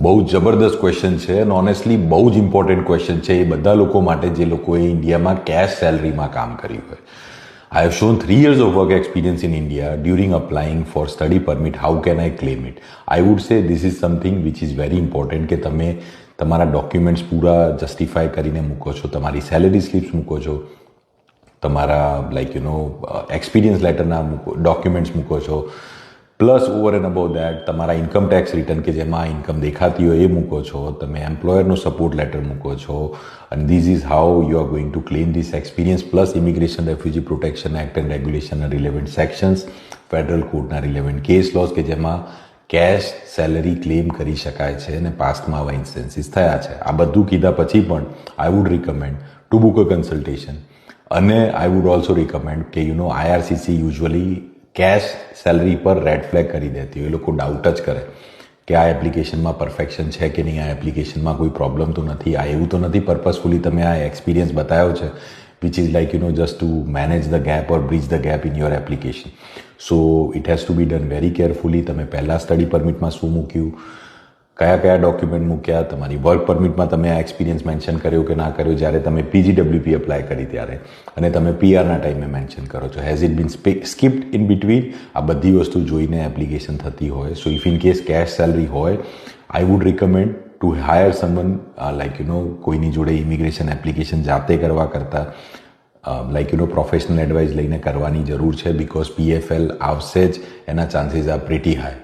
બહુ જબરદસ્ત ક્વેશ્ચન છે અને ઓનેસ્ટલી બહુ જ ઇમ્પોર્ટન્ટ ક્વેશ્ચન છે એ બધા લોકો માટે જે લોકોએ ઇન્ડિયામાં કેશ સેલરીમાં કામ કર્યું હોય. I have shown 3 years of work experience in India during applying for study permit. How can I claim it? I would say this is something which is very important કે તમે તમારા ડોક્યુમેન્ટ્સ પૂરા justify કરીને મૂકો છો, તમારી salary slips મૂકો છો, તમારા એક્સપિરિયન્સ લેટરના ડોક્યુમેન્ટ્સ મૂકો છો, plus over and about that તમારા ઇન્કમ ટેક્સ રિટર્ન કે જેમાં ઇન્કમ દેખાતી હોય એ મૂકો છો, તમે એમ્પ્લોયરનો સપોર્ટ લેટર મૂકો છો, અને this is how you are going to claim this experience plus immigration refugee protection act and રેગ્યુલેશનના રિલેવન્ટ સેક્શન્સ, ફેડરલ કોર્ટના રિલેવન્ટ કેસ લોઝ કે જેમાં કેશ સેલરી ક્લેમ કરી શકાય છે અને પાસ્ટમાં આવા ઇન્સ્ટન્સીસ થયા છે. આ બધું કીધા પછી પણ આઈ would recommend two book a consultation. અને આઈ વુડ ઓલ્સો રિકમેન્ડ કે IRCC યુઝ્યુઅલી કેશ સેલરી પર રેડ ફ્લેગ કરી દેતી હોય. એ લોકો ડાઉટ જ કરે કે આ એપ્લિકેશનમાં પરફેક્શન છે કે નહીં, આ એપ્લિકેશનમાં કોઈ પ્રોબ્લેમ તો નથી, આ એવું તો નથી પર્પઝફુલી તમે આ એક્સપિરિયન્સ બતાવ્યો છે which is just to manage the gap or bridge the gap in your application. So it has to be done very carefully. તમે પહેલાં સ્ટડી પરમિટમાં શું મૂક્યું, કયા ડોક્યુમેન્ટ મૂક્યા, તમારી વર્ક પરમિટમાં તમે આ એક્સપિરિયન્સ મેન્શન કર્યો કે ના કર્યો જ્યારે તમે PGWP એપ્લાય કરી ત્યારે, અને તમે PRના ટાઈમે મેન્શન કરો છો, has it been skipped in between. આ બધી વસ્તુ જોઈને એપ્લિકેશન થતી હોય. So if in case case salary હોય, I would recommend to hire someone કોઈની જોડે ઇમિગ્રેશન એપ્લિકેશન જાતે કરવા કરતાં પ્રોફેશનલ એડવાઇસ લઈને કરવાની જરૂર છે, બિકોઝ PFL આવશે જ, એના ચાન્સીસ આર પ્રીટી હાઈ.